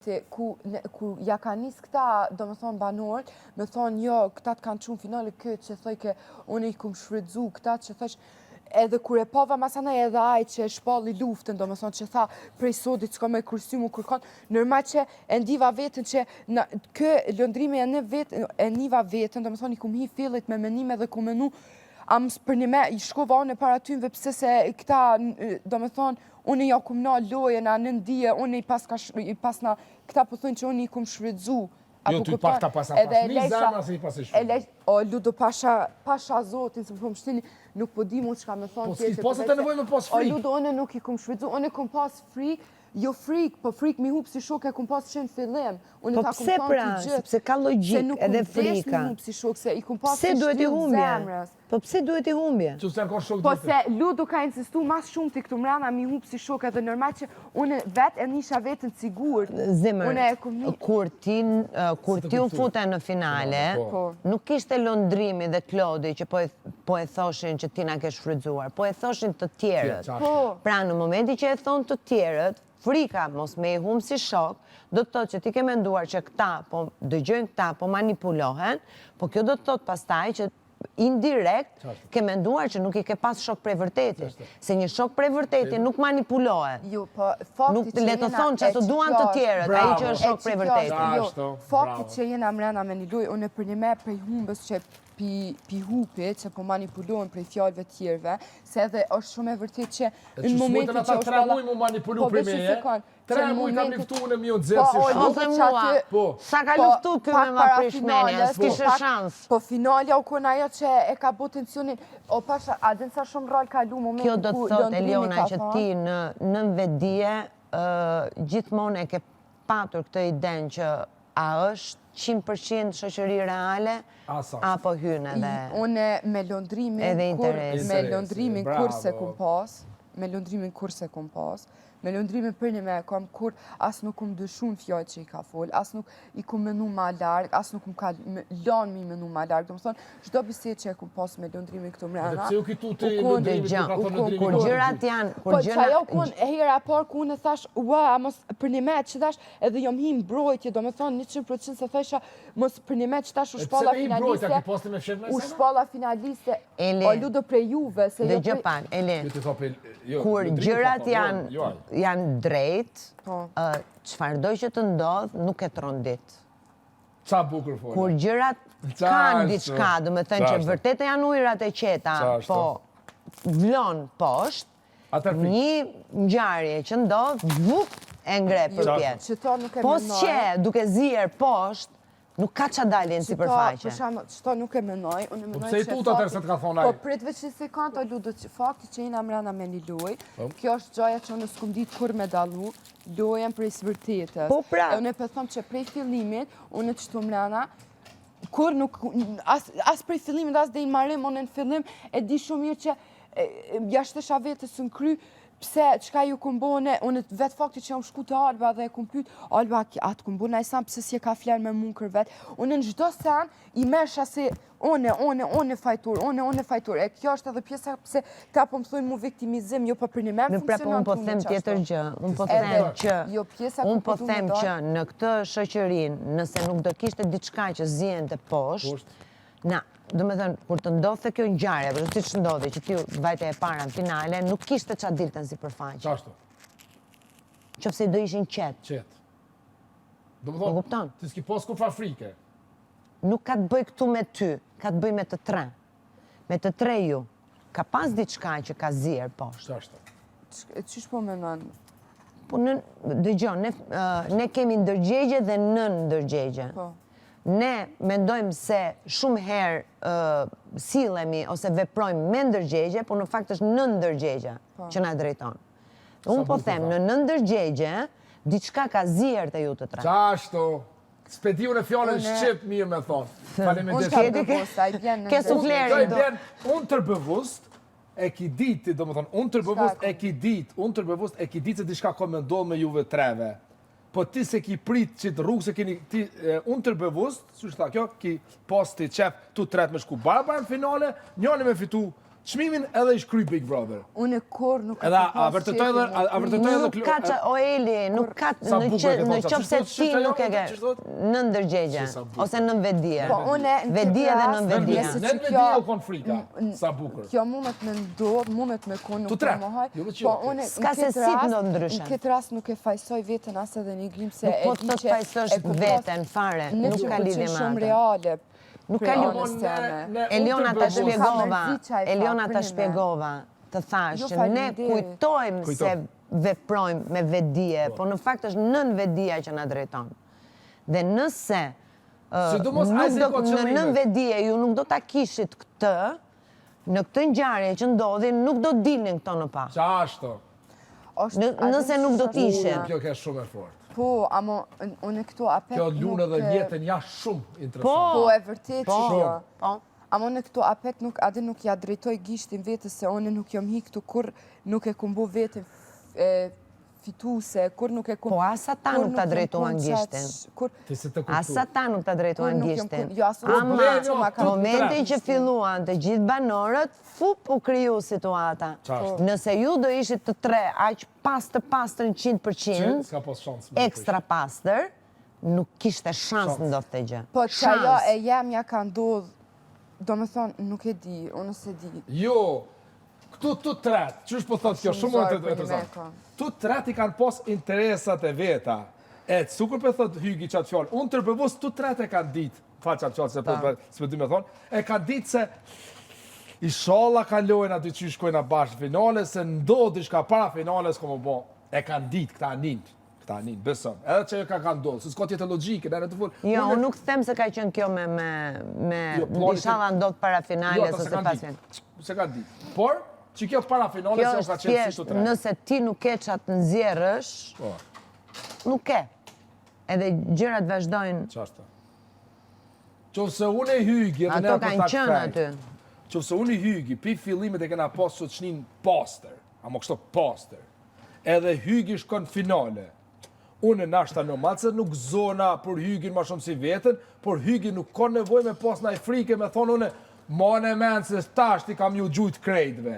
ku ja ka nis këta, do më thonë banorët, me thonë jo, këta të kanë qunë finale këtë që thoj ke unë i kum shfrydzu, këta që thësh, edhe kur e pova masana edhe aj që shpalli luftën, do më thonë që tha prej sodit s'ka me kursimu kërkon, nërma që e ndiva vetën që kë lëndrimi e niva vetën, do më thonë i kum hi fillit me menime dhe ku menu, për një me, i shkova unë e para tynve pëse se këta, do më thonë, unë i ja kum na loje, na nëndije, unë i pas na, këta po thujnë që unë i kum shfrydzu. Jo, ty pak ta pas një zemra se i pas e shfrydzu. O, Ludo, pasha zotin, se më shtini, nuk po di mu që ka me thonë tjetër. Po, s'ki të nevoj me pas frikë. O, Ludo, unë nuk i kum shfrydzu, unë i kum pas frikë, jo frikë, po frikë mi hup si shok e kum pas qenë fillim. Po pse pra, sepse ka logjik edhe frika. Pse duhet i humbje? Po pse duhet i humbje? Po se Ludo ka insistu mas shumë të këtu mrena mi hup si shok edhe normal që unë vetë e nisha vetën sigur. Zemër, kur ti u fute në finale, nuk ishte Londrimi dhe Klodi që po e thoshin që ti na ke shfrydzuar, po e thoshin të tjerët. Pra në momenti që e thonë të tjerët, frika mos me i humë si shok, do të thotë që ti ke menduar që këta, po dëgjojnë këta, po manipulohen, po kjo do të thotë pastaj që indirekt ke menduar që nuk i ke pas shok prej vërtetit. Se një shok prej vërtetit nuk manipulohet. Jo, po fakti që le të thonë që ato duan të tjerët, ai që është shok prej vërtetit. Jo, fakti që jena mrena me një loj, unë për një me prej humbës që pi hupit, që po manipulohen prej fjallëve tjerve, se edhe është shumë e vërtet që në momentin që është 3 muj mu manipulu për meje, 3 muj kam luftu në mjë të zërë si shumë. Ose mua, sa ka luftu kjo me ma prishmenja, s'kishe shans. Po finalja u kënë ajo që e ka bo tensionin, o pasha, adin sa shumë rol ka lu momentin ku Lëndrimi ka thonë. Kjo do të thot, Eliona, që ti në vedije gjithmonë e ke patur këtë iden që a është 100% shoqëri reale, apo hynë edhe unë me Lëndrimin kurse kum pas, me Lëndrimin për një me kam kur as nuk kum dëshun fjallë që i ka fol, as nuk i kum menu ma larg, as nuk kum ka lanë mi menu ma larg. Do më thonë, çdo bisedë që e kum pas me Lëndrimin këtu mrena. Dhe pse u kitu të Lëndrimit, kur gjërat janë... Po që ajo kun e hera par ku unë thash, ua, mos për një me që thash, edhe jom hi mbrojtje, do më thonë 100% se thasha, mos për një me që tash u shpalla finaliste, o Ludo prej juve, se jo gjë pak, Elin, kur gjërat janë drejt, çfarëdo që të ndodh, nuk e tron ditë. Qa bukur folë. Kur gjërat kanë diçka, do me thënë që vërtet janë ujrat e qeta, po vlon poshtë, një ngjarje që ndodh, e ngre për pjetë. Po s'qe, duke zier poshtë, nuk ka qa dalin si përfaqe. Për shamë, qëto nuk e menoj, unë e menoj që... Po pse i tuta tërë se të ka thonë ajë? Po pritve që si kanë të Ludo, fakti që jena mrena me një loj, kjo është gjaja që unë s'kum ditë kur me dalu, lojen prej së Po pra! E unë e pëthom që prej fillimit, unë të qëtu mrena, kur nuk, as prej fillimit, as dhe i marim, unë në fillim, e di shumë mirë që jashtesha vetës në kry, pse, qka ju këmbone, unë vetë fakti që jam shku të Alba dhe e këm pyt, Alba, atë këmbone a i sam pëse si e ka flerë me mund kër vetë, unë në gjdo sen i mesha se one fajtur, e kjo është edhe pjesa pëse ta po më thujnë mu viktimizim, jo për një me funksionan të unë tjetër gjë, unë po them që në këtë shoqërin, nëse nuk do kishte diçka që zien të poshtë, na, do me thënë, kur të ndodhë kjo ngjarje, për si që ndodhë, që ti vajte e para në finale, nuk kishte qa dilten si përfaqe. Qashtu? Qofse do ishin qetë. Qetë. Do me thonë, ti s'ki pas kur Afrike. Nuk ka të bëj këtu me ty, ka të bëj me të tre. Me të tre ju, ka pas diçka që ka zirë poshtë. Qashtu? Qish po me nënë? Po dëgjon, ne kemi ndërgjegje dhe nën ndërgjegje. Po. Ne mendojmë se shumë herë sillemi ose veprojmë me ndërgjegje, por në fakt është në ndërgjegje që na drejton. Unë po them, në ndërgjegje, diçka ka zirë të ju të tre. Qashtu? Spediu në fjallën Shqip, mirë me thonë. Ke suflerin do. Unë tërbëvust e ki ditë, do më thonë, unë tërbëvust e ki ditë se diçka ka me ndodhë me juve treve. Po ti se ki prit që të rrugë se keni ti, unë tërbëvust, su shta kjo, ki pas të qef tu tret me shku barba në finale, njani me fitu çmimin edhe i shkry Big Brother. Unë kur nuk Edhe a vërtetoj edhe Nuk ka që, o Eli, nuk ka, në qofë se ti nuk e ke, në ndërgjegje, ose në vedije. Po unë Vedije dhe në vedije. Në vedije u kon frika, sa bukur. Kjo mundet me ndodh, mundet me kon nuk tre, mohoj. jo veç Po jo. unë S'ka se si ndodh ndryshe. Në këtë rast nuk e fajsoj veten as edhe një grim se Nuk po të të fajsosh veten, fare, nuk ka lidhje me shumë atë. reale. Nuk ka lidhje. Eliona ta shpjegova, të thash që ne kujtojmë se veprojmë me vedije, po në fakt është nën vedija që na drejton. Dhe nëse në nën vedije ju nuk do ta kishit këtë, në këtë ngjarje që ndodhi nuk do dilnin këto në pa. Qa ashto? Nëse nuk do t'ishin. Kjo ke shumë e fort. Po, ama unë këtu apet Kjo lunë dhe jetën ja shumë interesant. Po, e vërtet që jo. Po. Ama unë këtu apet adhe nuk ja drejtoj gishtin vetës se unë nuk jom hi këtu kur nuk e kumbu vetën fituse, kur nuk e kumbu... Po, asa ta nuk ta drejtuan gishtin. Asa ta nuk ta drejtuan gishtin. Momentin që filluan të gjithë banorët, u kriju situata. Nëse ju do ishit të tre, aq pastër 100%, ekstra pastër, nuk kishte shans në do të gjë. Po që ajo e jemja ka ndodhë, do me thonë, nuk e di, unë se di. Jo, këtu të tretë, që është po thotë kjo, shumë më të interesant. Tu tretë i kanë pos interesat e veta. E, sukur për thotë Hygi qatë fjallë, unë tërpëvus tu tretë e kanë ditë, fa qatë fjallë, se për dy me thonë, e kanë ditë se inshallah kalojnë aty që shkojnë a bashkë finale, se ndodh shka para finale s'ko më bo. E kanë ditë, këta nin, besëm. Edhe që ka kanë ndodhë, se s'ka tjetë logike, në të full. Jo, unë nuk them se ka qenë kjo me inshallah ndodh para finales ose pas finales. Se kanë ditë. Por, që kjo para finale se ka qenë si të tre. Nëse ti nuk ke qatë nëzjerësh, nuk ke. Edhe gjërat vazhdojnë. Qashtë. Qofse unë e Hygi, edhe ato kanë qenë aty. Qofse unë i Hygi, pi fillimet e kena pasur të qnin poster, amo kështu poster, edhe Hygi shkon finale, unë nashta normal se nuk zona për Hygin ma shumë si vetën, por Hygi nuk ka nevoj me pas na i frike, me thonë une, ma në menë se tash ti kam ju gjujt krejtve.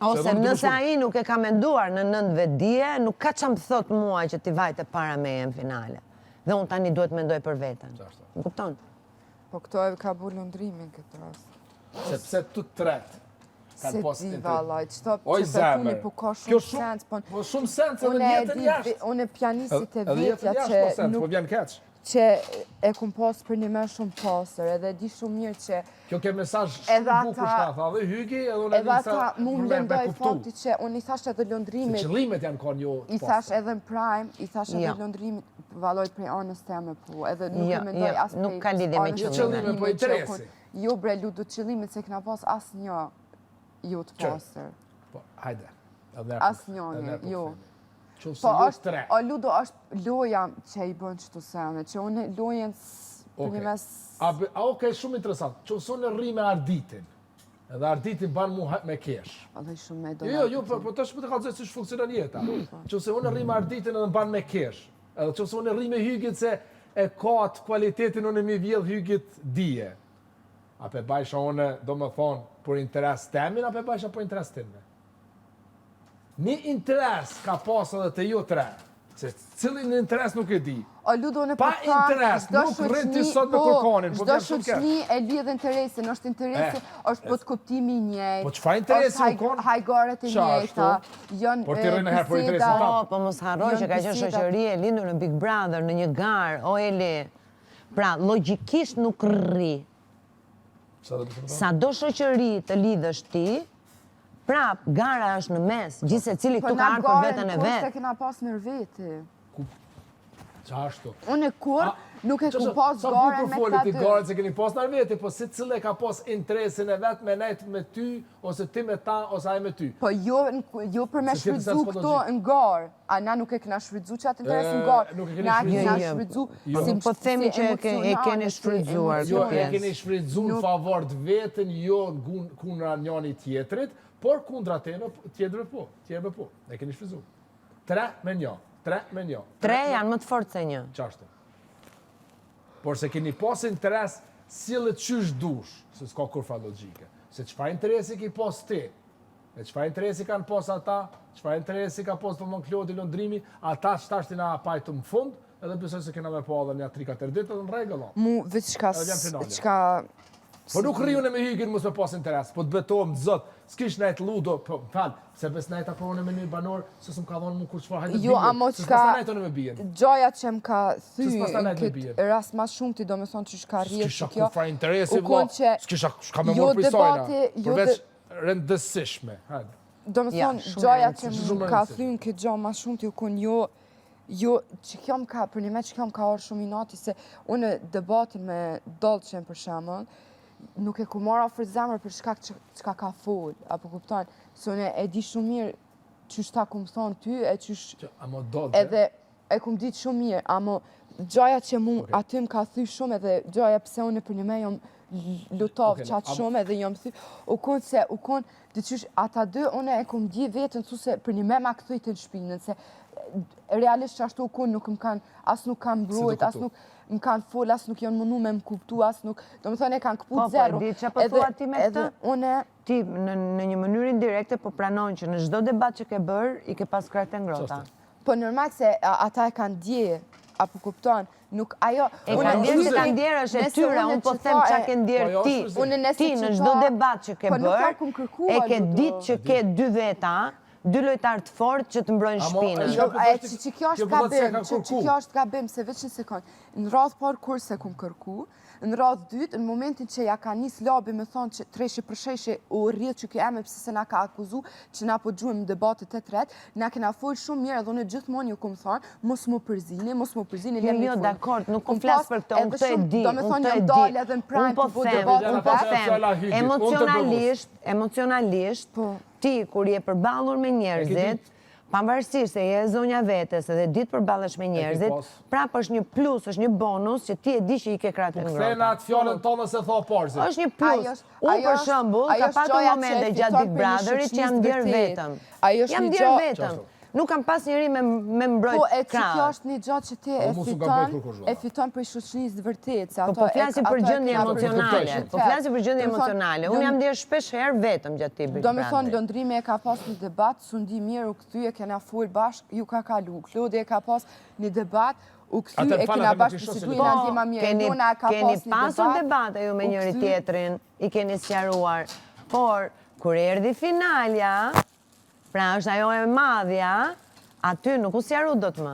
Ose nëse aji nuk e ka menduar në nëndë vedije, nuk ka që më thot mua që ti vajte para meje në finale. Dhe unë tani duhet mendoj për vetën. Në kupton? Po këto e ka bu lundrimin këtë rast. Sepse të tretë. Se di valaj, qëto Oj, që të tuni po ka shumë sens. Po shumë sens edhe vjetën jashtë. Unë e pianisit e vetja që po vjen keq. Që e kum pas për një me shumë pasër, edhe di shumë mirë që... Kjo ke mesazh shumë bukur shka, tha dhe Hygi, edhe unë e edhe ata mu lëndoj fakti që unë i thash edhe lëndrimit... Se qëllimet janë ka një I thash edhe në prime, i thash edhe lëndrimit valoj prej anës teme po, edhe nuk e mendoj as prej... Nuk ka lidhje me qëllimet. Po interesi. Jo bre, ludo qëllimit se këna pas as një jo të pasër. Po, hajde. As njënje, jo. Po, o ludo është loja që i bën qëtu sene, që unë lojen për një mes... Oke, shumë interesant. Që unë rri me Arditin. Edhe Arditin banë mu me kesh. Edhe shumë me do... Jo, po të shpë të kalëzoj si shë funksionan jeta. Që unë rri me Arditin edhe banë me kesh. Edhe që unë rri me Hygit se e ka atë kualitetin unë mi vjedh Hygit dije. A pe bajsha unë, do me thonë, për interes temin, a pe bajsha për interes time? Një interes ka pas edhe të ju tre, se cilin interes nuk e di. O ludo në pa interes, nuk rrën ti sot me kërkonin. Çdo shoqëni e lidh interesin, është interesi, është po të kuptimi i njëjtë. Po çfarë interesi u kon? Hajgaret e njëjta, janë por ti rrën herë për interesin tënd. Po mos harroj që ka qenë shoqëri e lindur në Big Brother, në një garë, o Eli. Pra, logjikisht nuk rri. Sa do shoqëri të lidhësh ti, prap, gara është në mes, gjithë se cili këtu ka arë për vetën e vetë. Po na se kena pas nër veti. Qa ashtu? Unë e kur nuk e ku pas gare me këta dy. Gare se keni pas nër veti, po si cilë e ka pas interesin e vetë me nejtë me ty, ose ti me ta, ose aj me ty. Po jo për me shfridzu këto në garë. A na nuk e kena shfridzu që atë interes në garë. Na e kena shfridzu. Po themi që e keni shfridzuar. Jo, e keni shfridzu në favor të vetën, jo kundra njëni tjetrit, por kundra tjetërve po. E keni shfridzu. 3 me 1. 3 me 1. 3 janë më të fortë se 1. Qashtu. Por se keni pas interes, sillet qysh dush, se s'ka kurfa logjike. Se çfarë interesi ki pas ti, e çfarë interesi kanë pas ata, çfarë interesi ka pas domon Klodi Londrimi, ata ç'tash na pajtu në fund, edhe besoj se kena me pa edhe një 3-4 ditë në rregull. Mu vetë çka Po nuk rriune me hygin mos me pas interes, po të betohem zot, s'kish nejt ludo, po fal, se bes nejt apo unë me një banor, se s'm ka dhonë më kur çfarë hajde. Jo, amo çka gjoja që më ka thy rast më shumë ti domethënë që ka rrjedh kjo. Kjo S'kisha interesi vëlla. S'ka me mor prisojna. Përveç rëndësishme. Hajde. Domethënë gjoja që më ka thyn këtë gjë më shumë ti u kon jo që kjo më ka për një që kjo më ka orë shumë i nati se unë debatin me Dolçen për shembull nuk e ku marra për zemër për shkak çka ka fol, apo kupton, se unë e di shumë mirë çysh ta kum thon ty e çysh edhe e kum ditë shumë mirë, ama gjoja që mu aty më ka thy shumë edhe gjoja pse unë për një jom lutov qatë shumë edhe jom thy, u kon diqysh ata dy unë e kum di vetën thu se për një ma këthujt në shpinën, se realisht që ashtu u kon nuk më kanë, as nuk kanë mbrojt, as nuk më kanë fol, as nuk janë mënu me më kuptu, as nuk, do më thënë e kanë këput zero. Po, di që po thua ti me këtë? Une... Ti në një mënyrë indirekte po pranon që në çdo debat që ke bërë, i ke pas krahët e ngrota. Po normal se ata e kanë dje, apo kupton, nuk ajo... E kanë djerë që kanë djerë është e tyre, unë po them që ke ndjerë ti. Ti në çdo debat që ke bërë, e ke ditë që ke dy veta, dy lojtarë të fortë që të mbrojnë shpinën. Që kjo është gabim, që kjo është gabim, se veç një sekund. Në radhë parë kur se kum kërku, në radhë dytë, në momentin që ja ka nis labi me thonë që treshi për sheshi u rrjedh që kjo eme pëse se na ka akuzu që na po gjuhim në debatet e tret, na kena folë shumë mirë edhe unë gjithmonë ju kum thonë, mos më përzini, Jo, dakord, nuk kum flas për këtë, unë këtë e di, unë po them, emocionalisht, ti kur je përballur me njerëzit, pavarësisht se je zonja vetes edhe ditë përballesh me njerëzit, prapë është një plus, është një bonus që ti e di që i ke kratë ngrota. Kthena atë fjalën tonë se tha Parzi. Është një plus. Unë për shembull, ka patur momente gjatë Big Brotherit që jam ndjer vetëm. Jam ndjer vetëm. Nuk kam pas njëri me mbrojt krahë. Po, kjo është një gjatë që ti e fiton për shoqërisë vërtet. Po flasim për gjendje emocionale. Unë jam ndjer shpesh herë vetëm gjatë Big Brotherit. Do me thonë, Londrimi e ka pas një debat, sundi mirë, u këthy e kena full bashkë, ju ka kalu. Klodi e ka pas një debat, u këthy e kena bashkë përsidu i në ndima mirë. Keni pasur debate ju me njëri tjetrin, i keni sqaruar. Por, kur erdhi finalja, pra është ajo e madhja, aty nuk u sqaru dot më.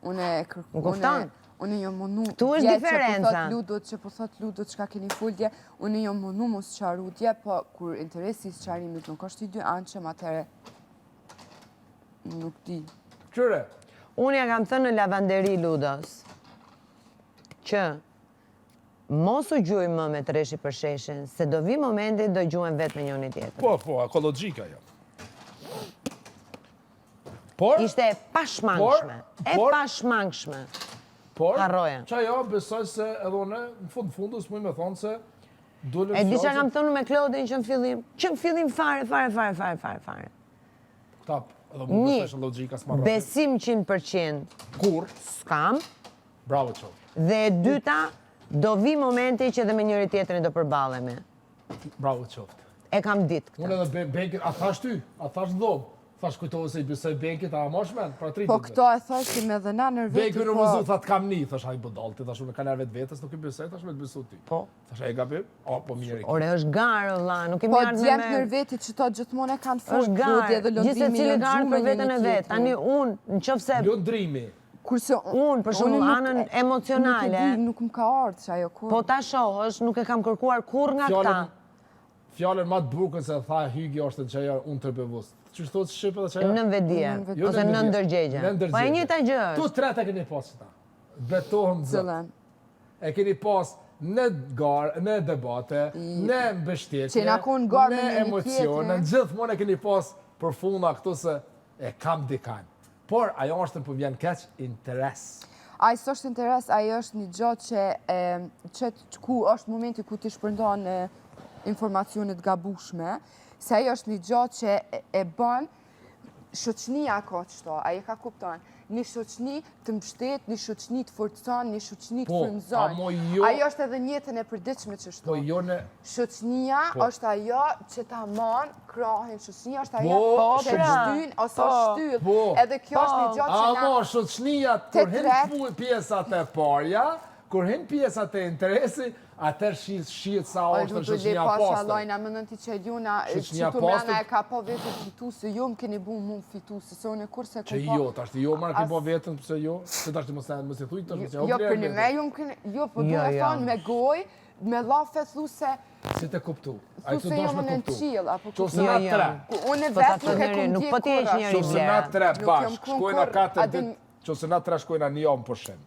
Unë jo mënu... Tu është diferenca. Që po thot Ludot çka keni fuldje, unë jo mënu mos sqaru dje, po kur interesi i sqarimit nuk është i dy anqëm, atëre nuk di. Qyre? Unë ja kam thënë në lavanderi Ludos, që mos u gjuj më me Treshi për sheshin, se do vi momenti do gjuhen vetë me njëri tjetër. Po, ekologjika jo. Ishte e pashmangshme. Por, harroja. Qa jo, besoj se edhe une, në fundus, mu i me thonë se dole e di që kam thënë me Klodin që në fillim fare. Këtap, edhe mu besoj që logika s'marrë. Besim 100%. Kur? S'kam. Bravo qo. Dhe dyta, do vi momenti që edhe me njëri tjetërin do përballemi. Bravo qoftë. E kam ditë këtë. Unë edhe Benkit, a thash ty, a thash dhomë. Thash kujtohë se i besoj Benkit, a mosh men, pra 30. Po këto e thashim edhe na nërveti. Benki në mëzu, tha t'kam një, thash haj bodalti, thash unë ka nërë vetë vetës, nuk i besoj, thash me t'besu ty. Po. Thash e gabim, po mirë e ki. Ore, është garë, vla, nuk kemi po ardhë me... djemë nërveti që to gjithmonë e kanë folë. është garë, gjithë se cili garë për vetën e vetë. Tani unë, në qofë se... Lundrimi. Unë, për shumë anën emocionale... Nuk më ka ardhë që ajo kur. Po ta shohësh, nuk e kam kërkuar kur nga këta. Fjallën ma të bukën se tha hygi është të qeja unë të rëbevust. Që shtë të shqipë dhe qeja? Në vedje, ose në ndërgjegje. Po e një të gjë është. Tu tret e keni pas qëta. Betohëm zë. E keni pas në garë, në debate, në mbështetje, në emocione, në gjithë mund e keni pas për funda këtu se e kam dikan. Por ajo është në përvjen keq interes. Ajo është interes, ajo është një gjotë që ku është momenti ku ti shpërndon informacionet gabushme, se ajo është një gjatë që e bën shoqënia ka qëto, ajo ka kupton. një shoqni të mbështet, një shoqni të forcon, një shoqni të Po, frymëzon. amo jo- Ajo është edhe në jetën e përditshme çështu. Po jo në Shoqënia Po. është ajo që ta man krahin, shoqënia është ajo Po, që pra. shtyn ose shtyll. Po. Edhe kjo është një gjatë që Amo, na shoqënia, Te kur hin tret. pjesat e parja, kur hin pjesat e interesi, atër shihet sa është në shoqënia pasha postër. lojna, më nënti që Ljuna, Shoqënia që tu mrena postër- e ka po vetë fitu, se jo më keni bu mu fitu, se unë kurse Që ku jo, tash jo marrë ke po vetën, pse jo? Se tash mos e thuj tash, Jo, për një me, jo, po du e thonë me goj, me lafe thu se, Si të kuptu? A i thu të se dosh jo më me në kuptu? qill, apo Qo se kuptu. na Jo, tre, Unë Po vetë ta nuk e thënë, kom nuk dje po t'jesh kurra. njëri qo se na tre Nuk bashkë, jam shkojna konkur, 4 adin- ditë, qo se na tre shkojna një javë në pushim.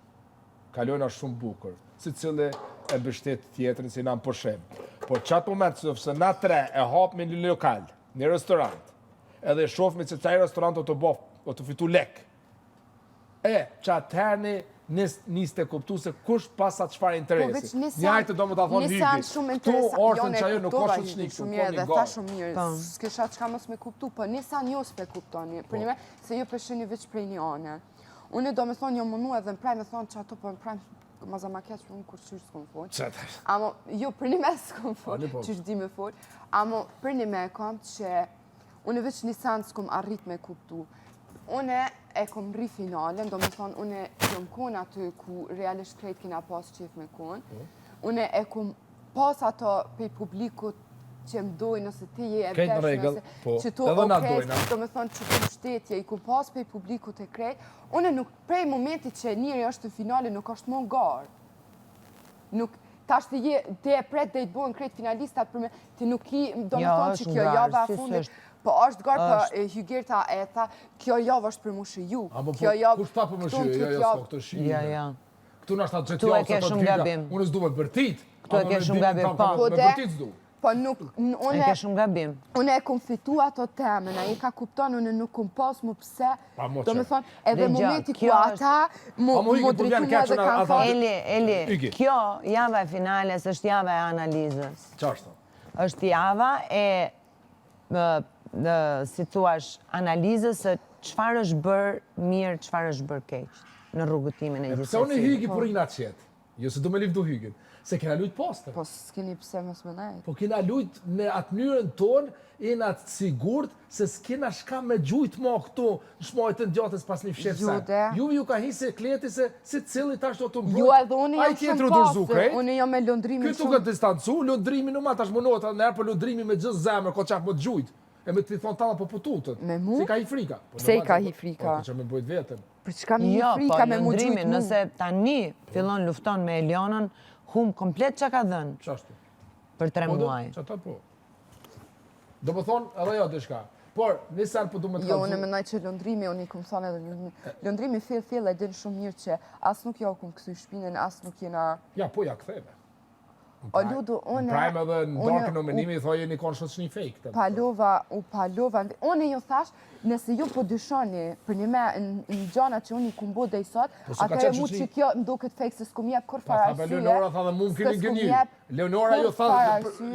Kalojna shumë bukur, si cili e mbështet tjetrin si na në pushim. Por qatë moment, se na tre e hapmi një lokal, një restorant, edhe shofmi se qaj restorant o të fitu lek. Që atëherni niste kuptu se kush pasat çfarë interesi. Njajtë do më ta thonë Nisan hygi. shumë Këtu interesant. ortën që ajo nuk ka shoqni, këtu shumë ka mirë një dhe gaj. tha shumë mirë. Po. S'kisha çka mos me kuptu, po Nisan jo s'pe kuptoni. Për një me, se ju peshini veç prej një ane. Unë do me thonë jo mënu edhe në praj me thonë që ato po në praj ma za ma keq për unë kur qysh s'kom fol. Qëtër. Amo, jo për një me s'kom fol, Ani po. qysh di me fol. Amo, për një me kom që unë veç Nisan s'kom arrit me kuptu. Une e kom rri finalen, do me thonë, une jom kon aty ku realisht krejt kina pas qef me kon. Une e kom pas ato pej publikut që më dojnë, nëse ti je e Krejt në vesh, rregull, po. që tu Edhe na okej, dojnë, do me thonë që të shtetje, i kom pas pej publikut e krejt. Une nuk prej momenti që njëri është në finale nuk është më garë. Nuk, tash ti e pret dhe i të bojnë krejt finalistat për me, ti nuk i, do me Jo, thonë që është kjo ngarë, java si fundit, s'është. po është garë, po Hygerta e tha, kjo javë është për mu shiju. Amo po, Kjo javë, kush ta për më këtu shiju? në Jo, këtë jo, javë- s'ko këtë shiju. Ja, ja. Këtu në ashtë atë Këtu gjithë e javë, ke sa të shumë hyga. gabim. Unë s'du me bërtit. Këtu e ke shumë gabim, po. Po Me de- bërtit s'du. po nuk, E une, ke shumë gabim. Une e kom fitu ato temën, a i ka kupton, une nuk kom pas më pse, Pa, mo do me që. thonë, edhe Dhe momenti ku kjo është- ata Amo, më Igi, po dritu vjen mua keq dhe që kanë ata- thonë, Eli, Iki. kjo java e finales është java e analizës. Qa është? Është java e, si thuash, analizës se çfarë është bërë mirë, çfarë është bërë keq në rrugëtimin e Pse unë gjithësisë. hygi për ina qetë? Jo se du me liftu hygin. Se kena lujt poste. po s'keni pse mos më nejtë. Po kena lujt në atë mënyrën tonë, jena të sigurt se s'kena shka me gjujt ma këtu në shmojtë në gjatës pas një fshetë sen. Jude. Juve ju ka hi se kleti se si cili tash do të mbrojt. Jo edhe unë jam shumë pasë, pasër, unë jam me lëndrimin Këtu shumë. ka distancu, lëndrimi nuk ma tash mënohet atë nërë, për lëndrimi me gjithë zemër, ko qak më të gjujt. E me të thonë tala po pututët. Me mu? Si ka hi frika. Po, Pse i normal, ka po, hi frika? Po, që me bojt vetën. Për çka më një Jo, po frika me mu gjujt lëndrimin, mu? nëse tani fillon lufton me Elionën, hum komplet që ka dhenë Qashtu? për 3 Po, muaj. Që ta po. Do më thonë edhe jo diçka. Por, nisën po du me të Jo, kalëzu. unë mendoj që lëndrimi, unë i kom thonë edhe lëndrimi. Lëndrimi fill e din shumë mirë që as nuk jo kom këthy shpinën, as nuk jena... Ja, po ja këtheve. O ludu, Në prime edhe në darkë nominimi i thoi një konë shoqni fake. të. palova. Unë ju thash, nëse ju po dyshoni për një me në gjana që unë i kumbo dhe i sot, Po, s'ka atëre qenë mu shoqni. që kjo më duket fake se s'kum jep kur Pa, fara tha, arsye. Leonora tha dhe mu më keni s'kum gënjy. jep Leonora kur ju tha, fare arsye.